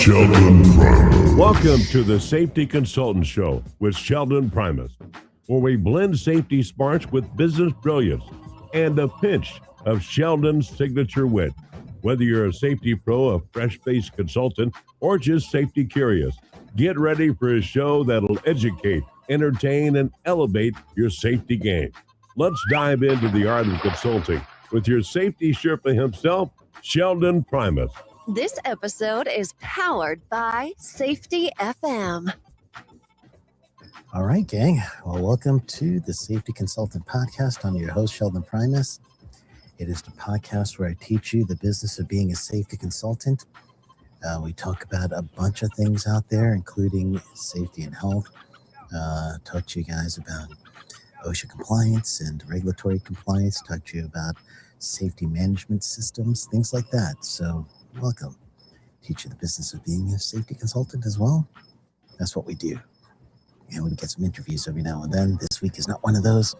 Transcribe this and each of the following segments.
Sheldon Primus. Welcome to the Safety Consultant Show with Sheldon Primus, where we blend safety smarts with business brilliance and a pinch of Sheldon's signature wit. Whether you're a safety pro, a fresh-faced consultant, or just safety curious, get ready for a show that'll educate, entertain, and elevate your safety game. Let's dive into the art of consulting with your safety Sherpa himself, Sheldon Primus. This episode is powered by Safety FM. All right, gang. Well, welcome to the Safety Consultant Podcast. I'm your host, Sheldon Primus. It is the podcast where I teach you the business of being a safety consultant. We talk about a bunch of things out there, including safety and health. Talk to you guys about OSHA compliance and regulatory compliance. Talk to you about safety management systems, things like that. So welcome. Teach you the business of being a safety consultant as well. That's what we do. And we get some interviews every now and then. This week is not one of those.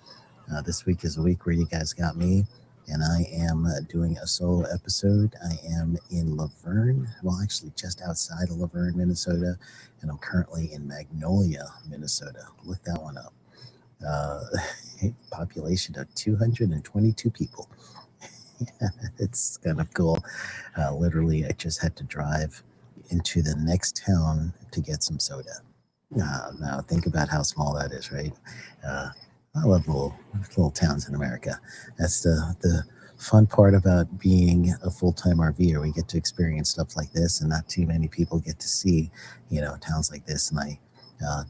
This week is a week where you guys got me, and I am doing a solo episode. I am in Laverne, well, actually just outside of Laverne, Minnesota, and I'm currently in Magnolia, Minnesota. Look that one up. Population of 222 people. It's kind of cool. Literally, I just had to drive into the next town to get some soda. Now think about how small that is, right? I love little towns in America. That's the fun part about being a full-time RVer. We get to experience stuff like this, and not too many people get to see, towns like this. And I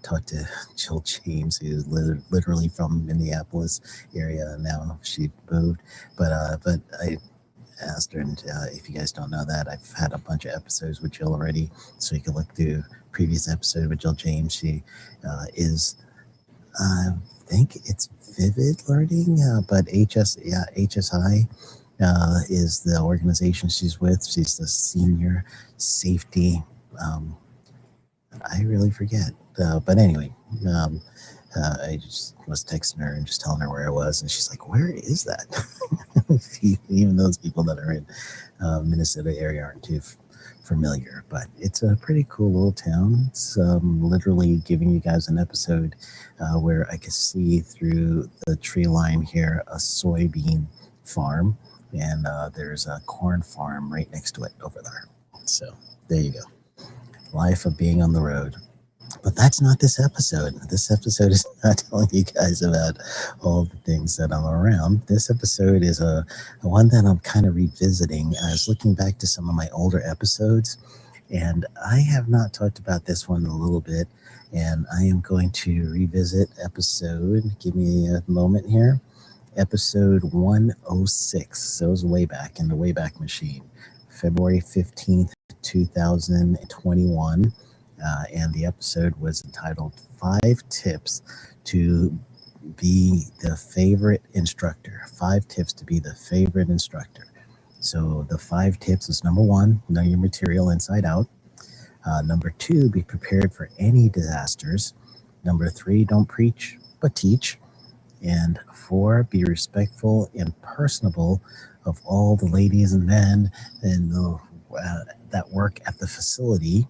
talked to Jill James, who's literally from Minneapolis area, and now she moved. But I asked her, and if you guys don't know that, I've had a bunch of episodes with Jill already, so you can look through previous episode with Jill James. She is, I think it's Vivid Learning, but HSI is the organization she's with. She's the senior safety. I really forget. But anyway, I just was texting her and just telling her where I was, and she's like, "Where is that?" Even those people that are in Minnesota area aren't too familiar, but it's a pretty cool little town. It's literally giving you guys an episode where I could see through the tree line here a soybean farm, and there's a corn farm right next to it over there. So there you go. Life of being on the road. But that's not this episode. This episode is not telling you guys about all the things that I'm around. This episode is a one that I'm kind of revisiting. I was looking back to some of my older episodes, and I have not talked about this one a little bit, and I am going to revisit episode, give me a moment here, episode 106. So it was way back in the Wayback Machine, February 15th, 2021. And the episode was entitled 5 Tips to Be the Favorite Instructor. 5 Tips to Be the Favorite Instructor. So the 5 tips is: number 1, know your material inside out. Number 2, be prepared for any disasters. Number 3, don't preach, but teach. And 4, be respectful and personable of all the ladies and men and that work at the facility.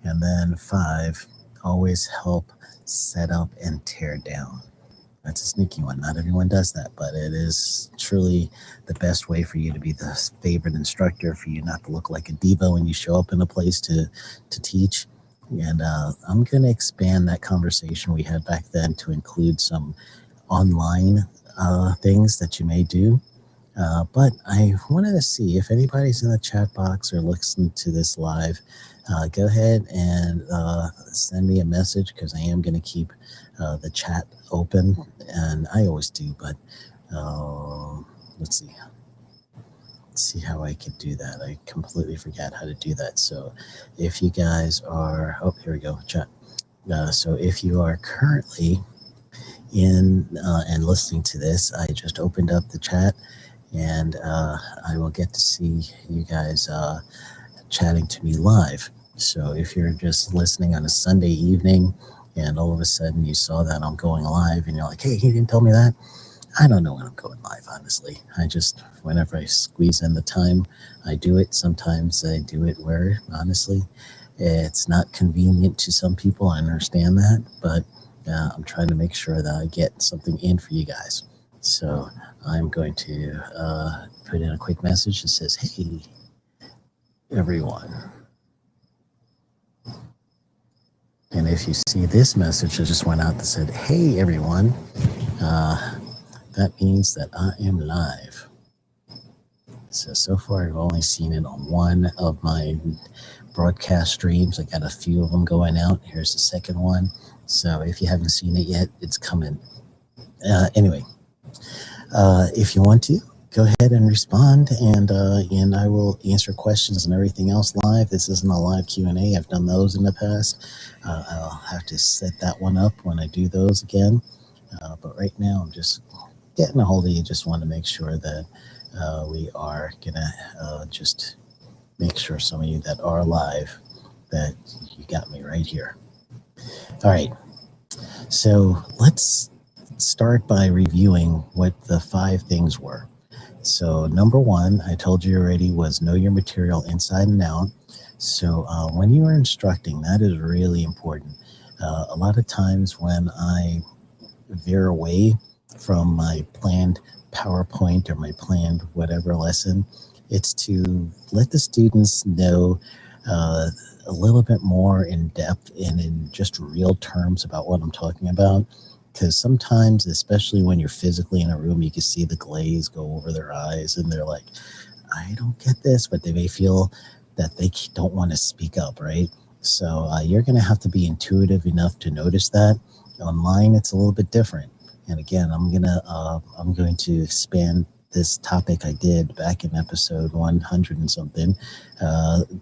And then 5, always help set up and tear down. That's a sneaky one. Not everyone does that, but it is truly the best way for you to be the favorite instructor, for you not to look like a diva when you show up in a place to teach. And I'm going to expand that conversation we had back then to include some online things that you may do. But I wanted to see if anybody's in the chat box or listening to this live. Go ahead and send me a message, because I am going to keep the chat open, and I always do, but let's see how I could do that. I completely forgot how to do that. So if you guys are, here we go, chat. So if you are currently in and listening to this, I just opened up the chat, and I will get to see you guys chatting to me live. So if you're just listening on a Sunday evening and all of a sudden you saw that I'm going live and you're like, hey, he didn't tell me that, I don't know when I'm going live, honestly. I just, whenever I squeeze in the time, I do it. Sometimes I do it where, honestly, It's not convenient to some people. I understand that, but I'm trying to make sure that I get something in for you guys. So I'm going to put in a quick message that says, "Hey, everyone." And if you see this message that just went out that said, "Hey, everyone," that means that I am live. So far, I've only seen it on one of my broadcast streams. I got a few of them going out. Here's the second one. So if you haven't seen it yet, it's coming. Anyway, if you want to, go ahead and respond, and I will answer questions and everything else live. This isn't a live Q&A. I've done those in the past. I'll have to set that one up when I do those again. But right now, I'm just getting a hold of you. Just want to make sure that we are gonna just make sure some of you that are live, that you got me right here. All right. So let's start by reviewing what the 5 things were. So number 1, I told you already, was know your material inside and out. So when you are instructing, that is really important. A lot of times when I veer away from my planned PowerPoint or my planned whatever lesson, it's to let the students know a little bit more in depth and in just real terms about what I'm talking about. Because sometimes, especially when you're physically in a room, you can see the glaze go over their eyes and they're like, I don't get this, but they may feel that they don't want to speak up, right? So you're going to have to be intuitive enough to notice that. Online, it's a little bit different. And again, I'm going to expand this topic I did back in episode 100 and something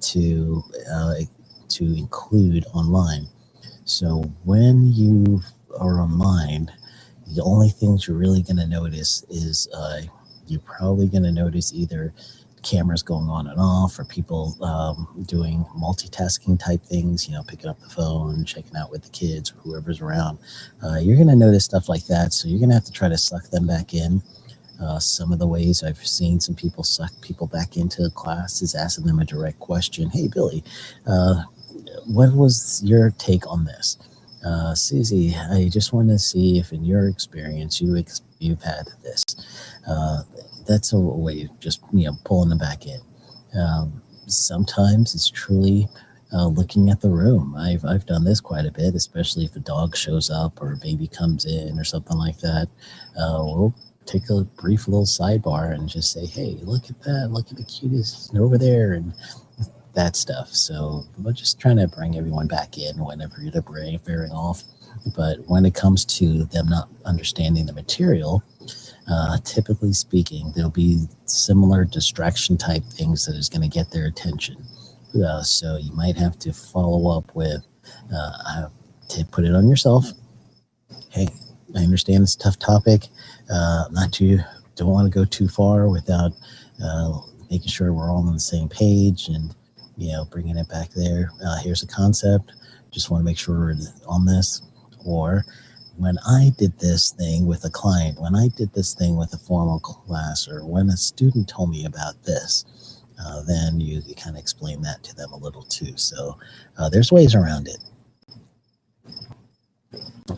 to include online. So when you are online, the only things you're really going to notice is you're probably going to notice either cameras going on and off, or people doing multitasking type things, picking up the phone, checking out with the kids or whoever's around. You're going to notice stuff like that. So you're going to have to try to suck them back in. Some of the ways I've seen some people suck people back into class is asking them a direct question. Hey, Billy, what was your take on this? Susie, I just want to see if in your experience you've had this. That's a way of just pulling them back in. Sometimes it's truly looking at the room. I've done this quite a bit, especially if a dog shows up or a baby comes in or something like that. We'll take a brief little sidebar and just say, hey, look at that, look at the cutest over there, and that stuff. So we're just trying to bring everyone back in whenever they're veering off. But when it comes to them not understanding the material, typically speaking, there'll be similar distraction type things that is going to get their attention. So you might have to follow up with, to put it on yourself. Hey, I understand it's a tough topic. Don't want to go too far without making sure we're all on the same page and, bringing it back there. Here's a concept. Just want to make sure we're on this. Or when I did this thing with a client, when I did this thing with a formal class, or when a student told me about this, then you kind of explain that to them a little too. So there's ways around it.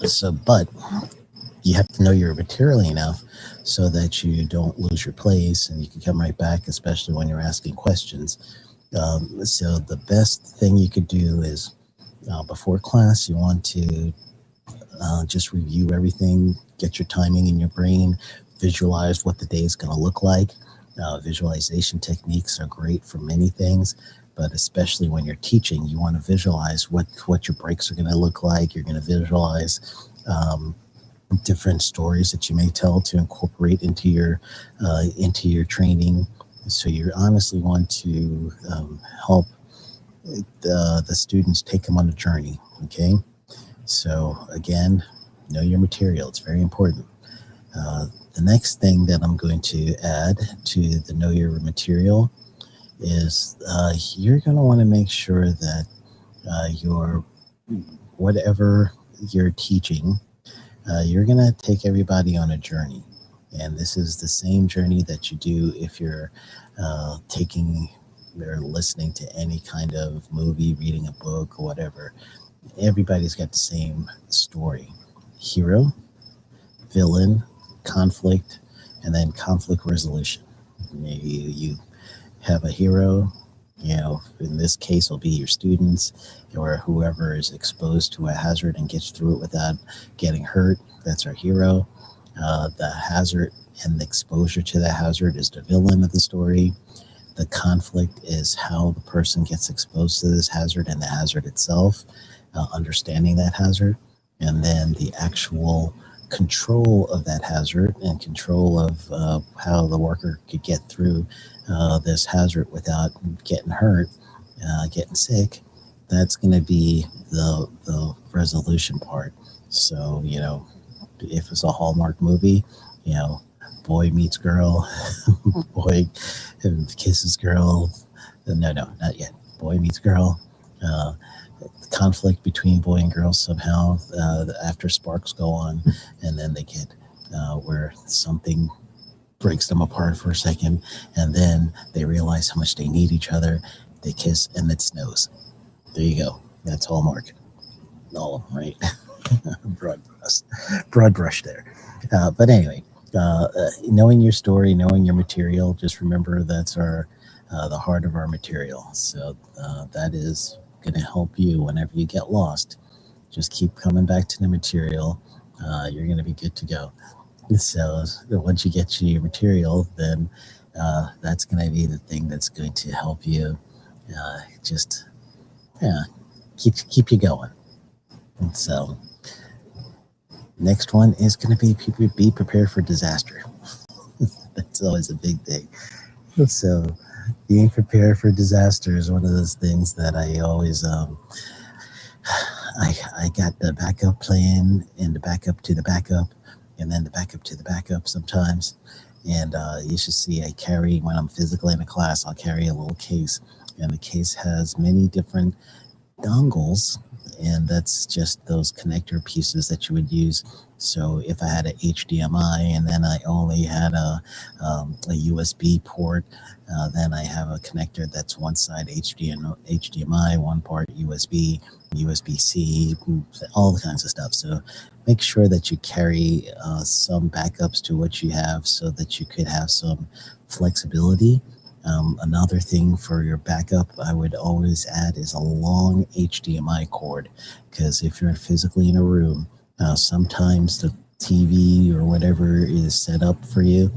So, but you have to know your material enough so that you don't lose your place and you can come right back, especially when you're asking questions. So the best thing you could do is before class, you want to just review everything, get your timing in your brain, visualize what the day is going to look like. Visualization techniques are great for many things, but especially when you're teaching, you want to visualize what your breaks are going to look like. You're going to visualize different stories that you may tell to incorporate into your training. So you honestly want to help the students, take them on a journey. Okay. So again, know your material. It's very important. The next thing that I'm going to add to the know your material is you're going to want to make sure that whatever you're teaching, you're going to take everybody on a journey. And this is the same journey that you do if you're taking they're listening to any kind of movie, reading a book, or whatever, everybody's got the same story: hero, villain, conflict, and then conflict resolution. You have a hero, in this case, will be your students or whoever is exposed to a hazard and gets through it without getting hurt. That's our hero. The hazard and the exposure to the hazard is the villain of the story. The conflict is how the person gets exposed to this hazard and the hazard itself, understanding that hazard, and then the actual control of that hazard and control of how the worker could get through this hazard without getting hurt, getting sick. That's going to be the resolution part. So, if it's a Hallmark movie, boy meets girl, boy kisses girl. No, not yet. Boy meets girl. Conflict between boy and girl somehow after sparks go on, and then they get where something breaks them apart for a second, and then they realize how much they need each other. They kiss, and it snows. There you go. That's Hallmark. All of them, right? broad brush there. But anyway, knowing your story, knowing your material, just remember that's the heart of our material. So that is going to help you whenever you get lost. Just keep coming back to the material. You're going to be good to go. So once you get to your material, then that's going to be the thing that's going to help you keep you going. And so next one is going to be prepared for disaster. That's always a big thing. So being prepared for disaster is one of those things that I always I got the backup plan and the backup to the backup, and then the backup to the backup sometimes. And you should see I carry, when I'm physically in a class, I'll carry a little case, and the case has many different dongles, and that's just those connector pieces that you would use. So if I had a HDMI and then I only had a USB port, then I have a connector that's one side HDMI, one part USB, USB-C, all kinds of stuff. So make sure that you carry some backups to what you have so that you could have some flexibility. Another thing for your backup I would always add is a long HDMI cord, because if you're physically in a room, sometimes the TV or whatever is set up for you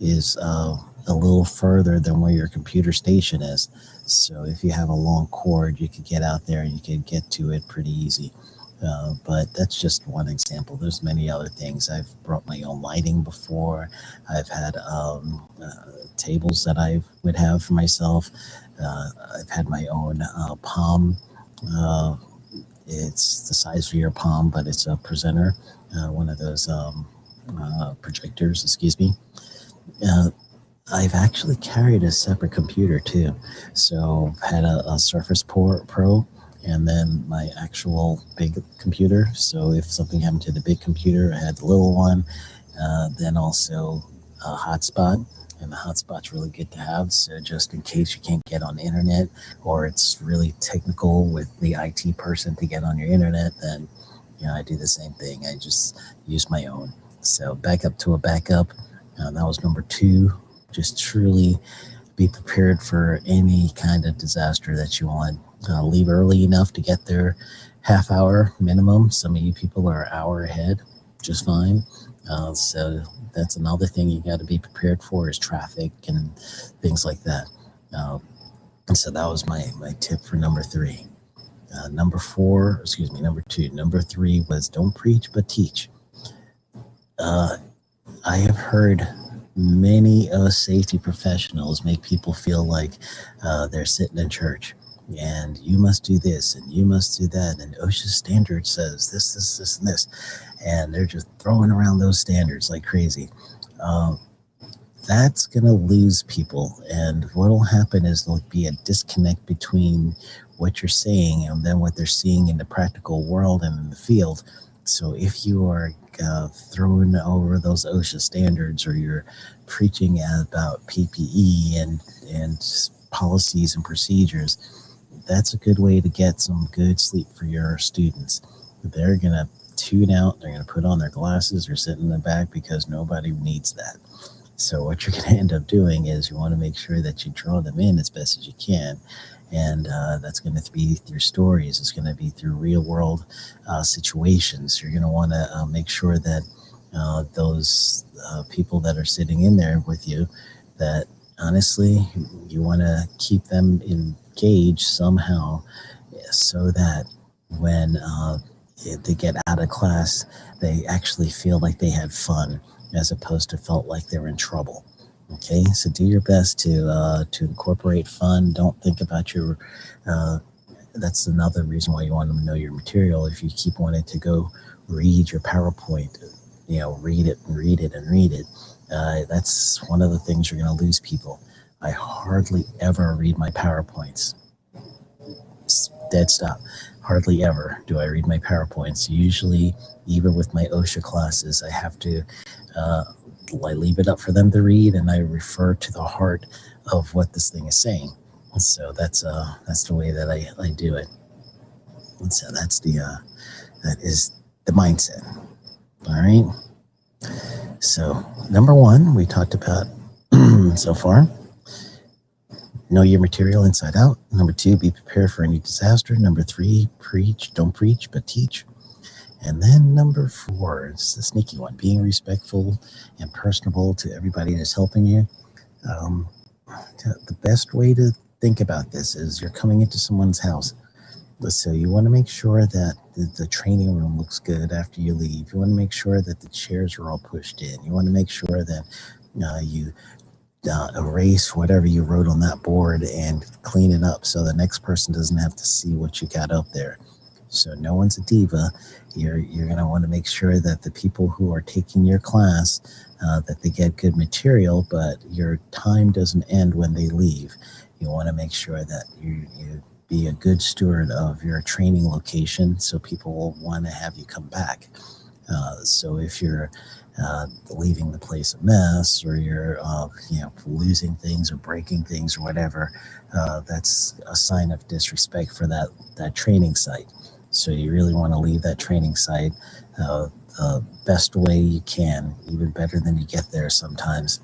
is a little further than where your computer station is. So if you have a long cord, you could get out there and you can get to it pretty easy. But that's just one example. There's many other things. I've brought my own lighting before. I've had tables that I would have for myself. I've had my own palm. It's the size of your palm, but it's a presenter, one of those projectors, excuse me. I've actually carried a separate computer too. So I've had a Surface Pro, and then my actual big computer. So if something happened to the big computer, I had the little one. Then also a hotspot, and the hotspot's really good to have. So just in case you can't get on the internet, or it's really technical with the IT person to get on your internet, then I do the same thing. I just use my own. So backup to a backup. That was number 2. Just truly be prepared for any kind of disaster that you want. Leave early enough to get there, half hour minimum. Some of you people are an hour ahead, just fine. So that's another thing you got to be prepared for, is traffic and things like that. So that was my tip for number 3. Number 2. Number 3 was don't preach, but teach. I have heard many safety professionals make people feel like they're sitting in church, and you must do this and you must do that, and OSHA standard says this and this, and they're just throwing around those standards like crazy. That's going to lose people, and what will happen is there'll be a disconnect between what you're saying and then what they're seeing in the practical world and in the field. So if you are throwing over those OSHA standards, or you're preaching about PPE and policies and procedures. That's a good way to get some good sleep for your students. They're going to tune out. They're going to put on their glasses or sit in the back because nobody needs that. So what you're going to end up doing is you want to make sure that you draw them in as best as you can. And that's going to be through stories. It's going to be through real world situations. You're going to want to make sure that those people that are sitting in there with you, that honestly, you want to keep them engaged somehow so that when they get out of class, they actually feel like they had fun as opposed to felt like they're in trouble. Okay, so do your best to incorporate fun. Don't think about your. That's another reason why you want them to know your material. If you keep wanting to go read your PowerPoint, read it. That's one of the things you're going to lose people. I hardly ever read my PowerPoints. Dead stop. Hardly ever do I read my PowerPoints. Usually, even with my OSHA classes, I have to. I leave it up for them to read, and I refer to the heart of what this thing is saying. So that's the way that I do it. And so that is the mindset. All right. So number one, we talked about so far. Know your material inside out. Number two, be prepared for any disaster. Number three, don't preach, but teach. And then number four, it's the sneaky one, being respectful and personable to everybody that's helping you. The best way to think about this is you're coming into someone's house. So you want to make sure that the training room looks good after you leave. You want to make sure that the chairs are all pushed in. You want to make sure that you erase whatever you wrote on that board and clean it up so the next person doesn't have to see what you got up there. So no one's a diva. You're going to want to make sure that the people who are taking your class, that they get good material, but your time doesn't end when they leave. You want to make sure that you be a good steward of your training location so people will want to have you come back. So if you're leaving the place a mess, or you're losing things or breaking things or whatever, that's a sign of disrespect for that training site. So you really want to leave that training site the best way you can, even better than you get there sometimes.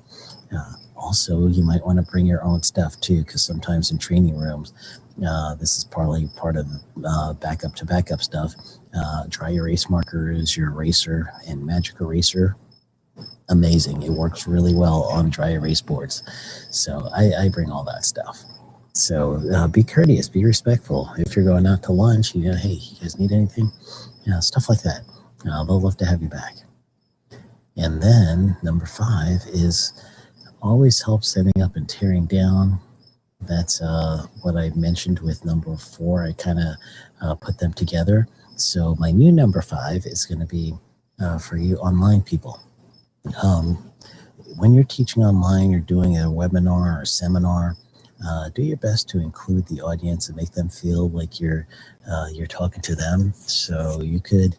Also, you might want to bring your own stuff too, because sometimes in training rooms, this is partly part of the backup to backup stuff. Dry erase markers, your eraser, and magic eraser. Amazing. It works really well on dry erase boards. So I bring all that stuff. So be courteous, be respectful. If you're going out to lunch, hey, you guys need anything? Stuff like that. They'll love to have you back. And then number 5 is always help setting up and tearing down. That's what I mentioned with number 4. I kind of put them together. So my new number 5 is going to be for you online people. When you're teaching online, you're doing a webinar or a seminar, do your best to include the audience and make them feel like you're talking to them. So you could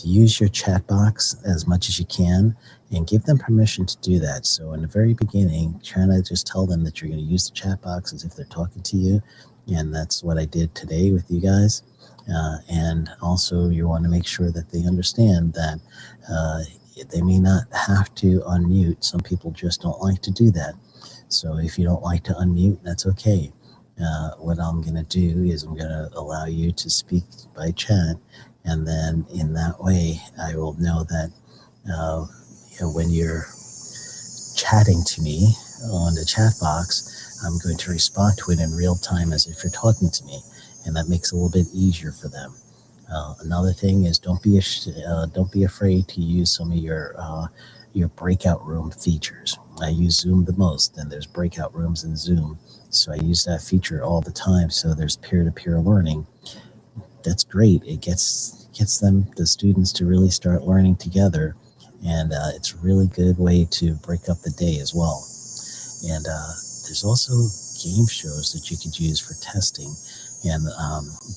use your chat box as much as you can and give them permission to do that. So in the very beginning, trying to just tell them that you're going to use the chat box as if they're talking to you. And that's what I did today with you guys. And also you want to make sure that they understand that they may not have to unmute. Some people just don't like to do that. So if you don't like to unmute, that's okay. What I'm going to do is I'm going to allow you to speak by chat. And then in that way, I will know that when you're chatting to me on the chat box, I'm going to respond to it in real time as if you're talking to me. And that makes it a little bit easier for them. Another thing is don't be afraid to use some of your breakout room features. I use Zoom the most, and there's breakout rooms in Zoom. So I use that feature all the time. So there's peer-to-peer learning. That's great. It gets the students to really start learning together. And it's a really good way to break up the day as well. And there's also game shows that you could use for testing. And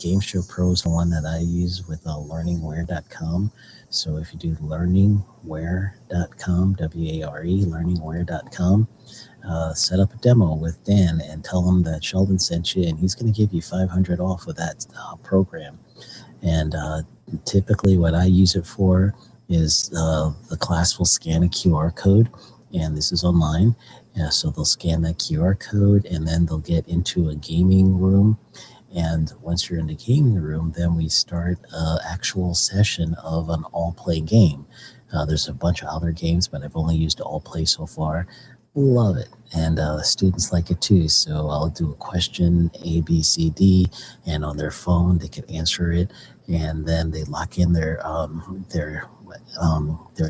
Game Show Pro is the one that I use with learningware.com. So if you do learningware.com, W-A-R-E, learningware.com, set up a demo with Dan and tell him that Sheldon sent you, and he's going to give you $500 off of that program. And typically what I use it for is the class will scan a QR code, and this is online. So they'll scan that QR code, and then they'll get into a gaming room. And once you're in the gaming room, then we start an actual session of an all-play game. There's a bunch of other games, but I've only used all-play so far. Love it. And students like it too. So I'll do a question, A, B, C, D, and on their phone, they can answer it. And then they lock in their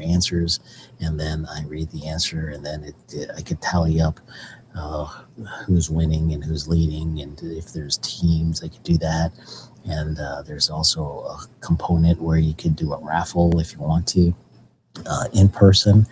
answers. And then I read the answer, and then I could tally up who's winning and who's leading, and if there's teams I could do that. And there's also a component where you could do a raffle if you want to. In person,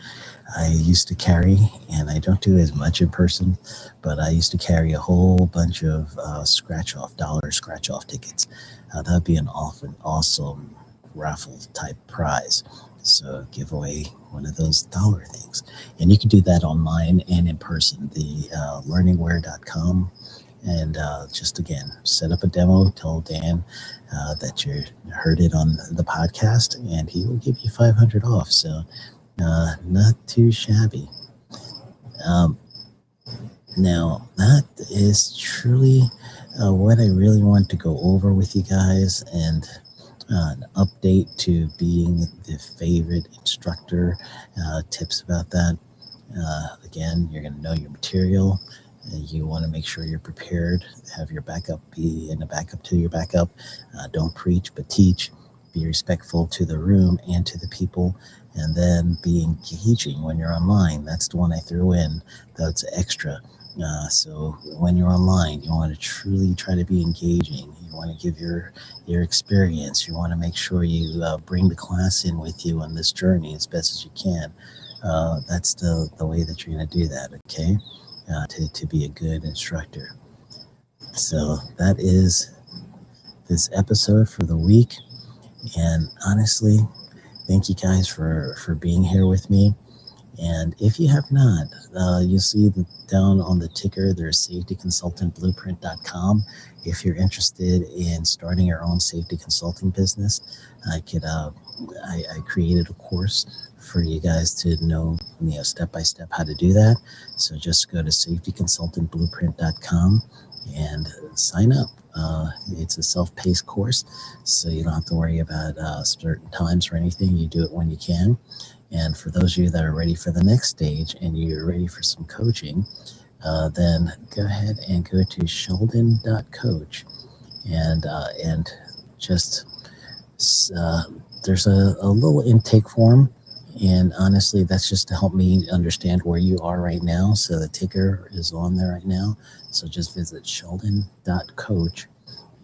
I used to carry, and I don't do as much in person, but I used to carry a whole bunch of dollar scratch off tickets. That'd be an awesome raffle type prize. So give away one of those dollar things. And you can do that online and in person, the learningware.com. And just again, set up a demo, tell Dan that you heard it on the podcast, and he will give you $500 off. So not too shabby. Now, that is truly what I really want to go over with you guys, and an update to being the favorite instructor, tips about that. Again, you're going to know your material. You want to make sure you're prepared, have your backup be in a backup to your backup. Don't preach, but teach. Be respectful to the room and to the people, and then be engaging when you're online. That's the one I threw in. That's extra. So when you're online, you want to truly try to be engaging. You want to give your experience. You want to make sure you bring the class in with you on this journey as best as you can. That's the way that you're going to do that, okay? To be a good instructor. So that is this episode for the week. And honestly, thank you guys for being here with me. And if you have not, you'll see down on the ticker, there's safetyconsultantblueprint.com. If you're interested in starting your own safety consulting business, I created a course for you guys to know, step by step how to do that. So just go to safetyconsultantblueprint.com and sign up. It's a self-paced course, so you don't have to worry about certain times or anything. You do it when you can. And for those of you that are ready for the next stage and you're ready for some coaching, then go ahead and go to sheldon.coach, and just there's a little intake form. And honestly, that's just to help me understand where you are right now. So the ticker is on there right now. So just visit sheldon.coach,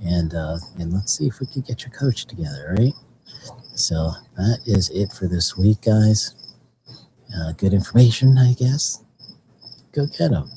and let's see if we can get your coach together, right? So that is it for this week, guys. Good information, I guess. Go get them.